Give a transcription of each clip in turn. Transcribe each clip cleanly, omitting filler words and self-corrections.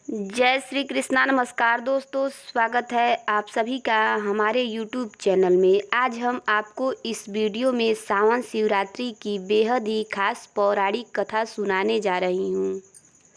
जय श्री कृष्णा। नमस्कार दोस्तों, स्वागत है आप सभी का हमारे YouTube चैनल में। आज हम आपको इस वीडियो में सावन शिवरात्रि की बेहद ही खास पौराणिक कथा सुनाने जा रही हूँ।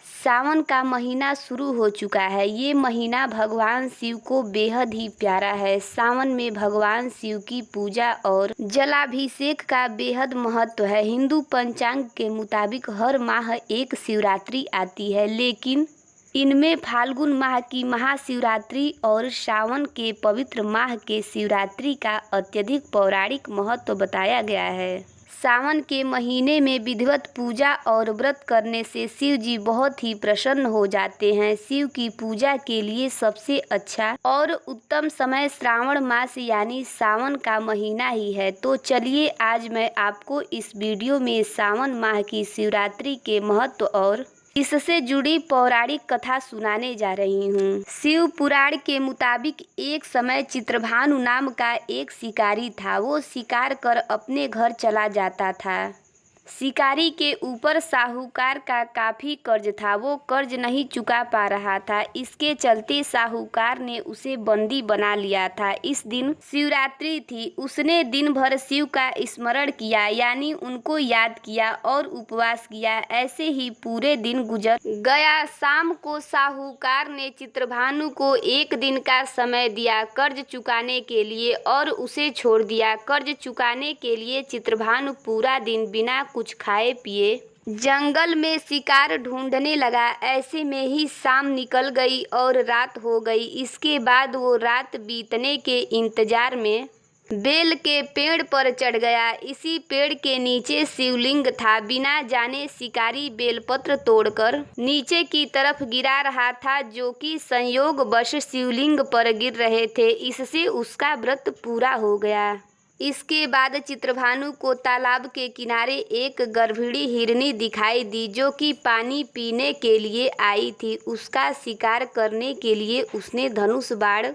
सावन का महीना शुरू हो चुका है। ये महीना भगवान शिव को बेहद ही प्यारा है। सावन में भगवान शिव की पूजा और जलाभिषेक का बेहद महत्व है। हिंदू पंचांग के मुताबिक हर माह एक शिवरात्रि आती है, लेकिन इनमें फाल्गुन माह की महाशिवरात्रि और सावन के पवित्र माह के शिवरात्रि का अत्यधिक पौराणिक महत्व बताया गया है। सावन के महीने में विधिवत पूजा और व्रत करने से शिव जी बहुत ही प्रसन्न हो जाते हैं। शिव की पूजा के लिए सबसे अच्छा और उत्तम समय श्रावण मास यानी सावन का महीना ही है। तो चलिए आज मैं आपको इस वीडियो में सावन माह की शिवरात्रि के महत्व और इससे जुड़ी पौराणिक कथा सुनाने जा रही हूँ। शिव पुराण के मुताबिक एक समय चित्रभानु नाम का एक शिकारी था। वो शिकार कर अपने घर चला जाता था। शिकारी के ऊपर साहूकार का काफ़ी कर्ज था। वो कर्ज नहीं चुका पा रहा था। इसके चलते साहूकार ने उसे बंदी बना लिया था। इस दिन शिवरात्रि थी। उसने दिन भर शिव का स्मरण किया, यानी उनको याद किया और उपवास किया। ऐसे ही पूरे दिन गुजर गया। शाम को साहूकार ने चित्रभानु को एक दिन का समय दिया कर्ज चुकाने के लिए और उसे छोड़ दिया। कर्ज चुकाने के लिए चित्रभानु पूरा दिन बिना कुछ खाए पिए जंगल में शिकार ढूंढने लगा। ऐसे में ही शाम निकल गई और रात हो गई। इसके बाद वो रात बीतने के इंतजार में बेल के पेड़ पर चढ़ गया। इसी पेड़ के नीचे शिवलिंग था। बिना जाने शिकारी बेलपत्र तोड़कर नीचे की तरफ गिरा रहा था, जो कि संयोगवश शिवलिंग पर गिर रहे थे। इससे उसका व्रत पूरा हो गया। इसके बाद चित्रभानु को तालाब के किनारे एक गर्भिणी हिरनी दिखाई दी, जो कि पानी पीने के लिए आई थी। उसका शिकार करने के लिए उसने धनुष बाण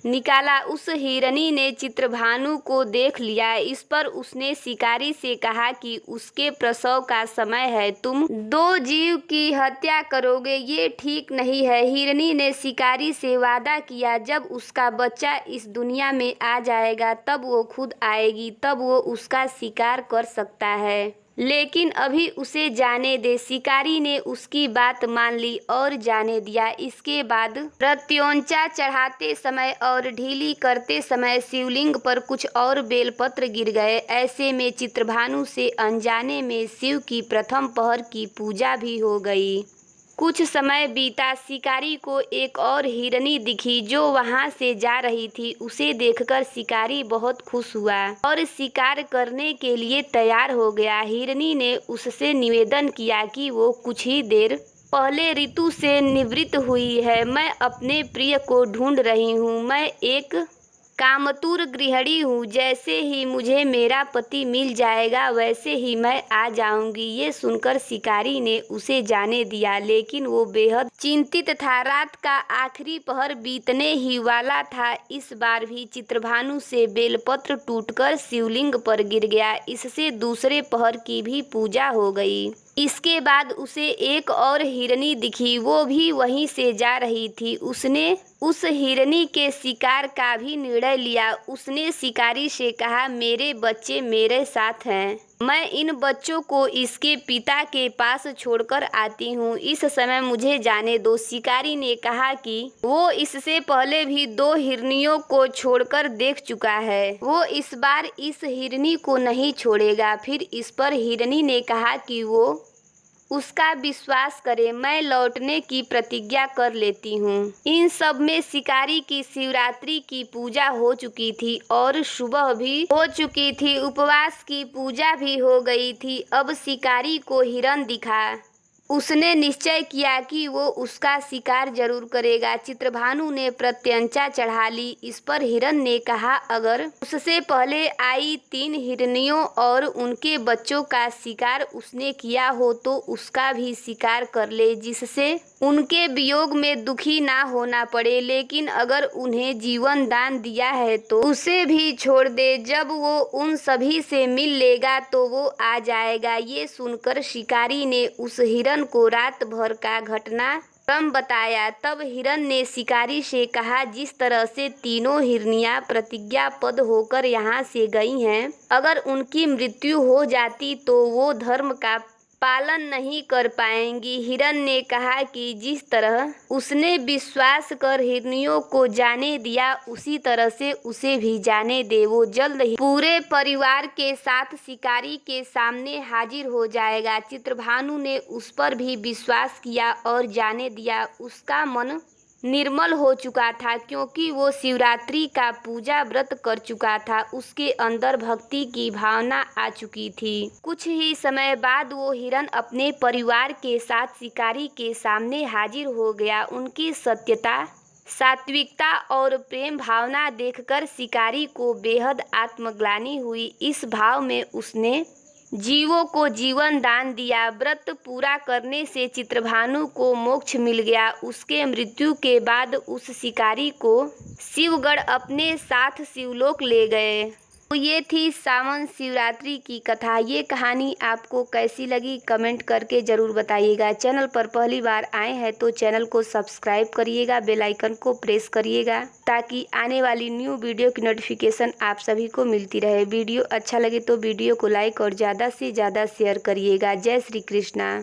निकाला। उस हिरनी ने चित्रभानु को देख लिया। इस पर उसने शिकारी से कहा कि उसके प्रसव का समय है, तुम दो जीव की हत्या करोगे, ये ठीक नहीं है। हिरनी ने शिकारी से वादा किया, जब उसका बच्चा इस दुनिया में आ जाएगा तब वो खुद आएगी, तब वो उसका शिकार कर सकता है, लेकिन अभी उसे जाने दे। शिकारी ने उसकी बात मान ली और जाने दिया। इसके बाद प्रत्योंचा चढ़ाते समय और ढीली करते समय शिवलिंग पर कुछ और बेलपत्र गिर गए। ऐसे में चित्रभानु से अनजाने में शिव की प्रथम पहर की पूजा भी हो गई। कुछ समय बीता। शिकारी को एक और हिरनी दिखी जो वहां से जा रही थी। उसे देखकर शिकारी बहुत खुश हुआ और शिकार करने के लिए तैयार हो गया। हिरनी ने उससे निवेदन किया कि वो कुछ ही देर पहले ऋतु से निवृत्त हुई है। मैं अपने प्रिय को ढूंढ रही हूँ। मैं एक कामतुर गृहिणी हूँ। जैसे ही मुझे मेरा पति मिल जाएगा वैसे ही मैं आ जाऊंगी। ये सुनकर शिकारी ने उसे जाने दिया, लेकिन वो बेहद चिंतित था। रात का आखिरी पहर बीतने ही वाला था। इस बार भी चित्रभानु से बेलपत्र टूटकर शिवलिंग पर गिर गया। इससे दूसरे पहर की भी पूजा हो गई। इसके बाद उसे एक और हिरनी दिखी। वो भी वहीं से जा रही थी। उसने उस हिरनी के शिकार का भी निर्णय लिया। उसने शिकारी से कहा, मेरे बच्चे मेरे साथ हैं। मैं इन बच्चों को इसके पिता के पास छोड़कर आती हूँ। इस समय मुझे जाने दो। शिकारी ने कहा कि वो इससे पहले भी दो हिरनियों को छोड़कर देख चुका है। वो इस बार इस हिरनी को नहीं छोड़ेगा। फिर इस पर हिरनी ने कहा कि वो उसका विश्वास करे। मैं लौटने की प्रतिज्ञा कर लेती हूँ। इन सब में शिकारी की शिवरात्रि की पूजा हो चुकी थी और सुबह भी हो चुकी थी। उपवास की पूजा भी हो गई थी। अब शिकारी को हिरण दिखा। उसने निश्चय किया कि वो उसका शिकार जरूर करेगा। चित्रभानु ने प्रत्यंचा चढ़ा ली। इस पर हिरण ने कहा, अगर उससे पहले आई 3 हिरनियों और उनके बच्चों का शिकार उसने किया हो तो उसका भी शिकार कर ले, जिससे उनके वियोग में दुखी ना होना पड़े। लेकिन अगर उन्हें जीवन दान दिया है तो उसे भी छोड़ दे। जब वो उन सभी से मिल लेगा तो वो आ जाएगा। ये सुनकर शिकारी ने उस हिरण को रात भर का घटना क्रम बताया। तब हिरन ने शिकारी से कहा, जिस तरह से तीनों हिरनियां प्रतिज्ञाबद्ध होकर यहाँ से गई हैं, अगर उनकी मृत्यु हो जाती तो वो धर्म का पालन नहीं कर पाएंगी। हिरन ने कहा कि जिस तरह उसने विश्वास कर हिरनियों को जाने दिया, उसी तरह से उसे भी जाने दे। वो जल्द ही पूरे परिवार के साथ शिकारी के सामने हाजिर हो जाएगा। चित्रभानु ने उस पर भी विश्वास किया और जाने दिया। उसका मन निर्मल हो चुका था, क्योंकि वो शिवरात्रि का पूजा व्रत कर चुका था। उसके अंदर भक्ति की भावना आ चुकी थी। कुछ ही समय बाद वो हिरन अपने परिवार के साथ शिकारी के सामने हाजिर हो गया। उनकी सत्यता, सात्विकता और प्रेम भावना देखकर शिकारी को बेहद आत्मग्लानि हुई। इस भाव में उसने जीवों को जीवन दान दिया। व्रत पूरा करने से चित्रभानु को मोक्ष मिल गया। उसके मृत्यु के बाद उस शिकारी को शिवगढ़ अपने साथ शिवलोक ले गए। तो ये थी सावन शिवरात्रि की कथा। ये कहानी आपको कैसी लगी कमेंट करके ज़रूर बताइएगा। चैनल पर पहली बार आए हैं तो चैनल को सब्सक्राइब करिएगा, बेल आइकन को प्रेस करिएगा, ताकि आने वाली न्यू वीडियो की नोटिफिकेशन आप सभी को मिलती रहे। वीडियो अच्छा लगे तो वीडियो को लाइक और ज़्यादा से ज़्यादा शेयर करिएगा। जय श्री कृष्णा।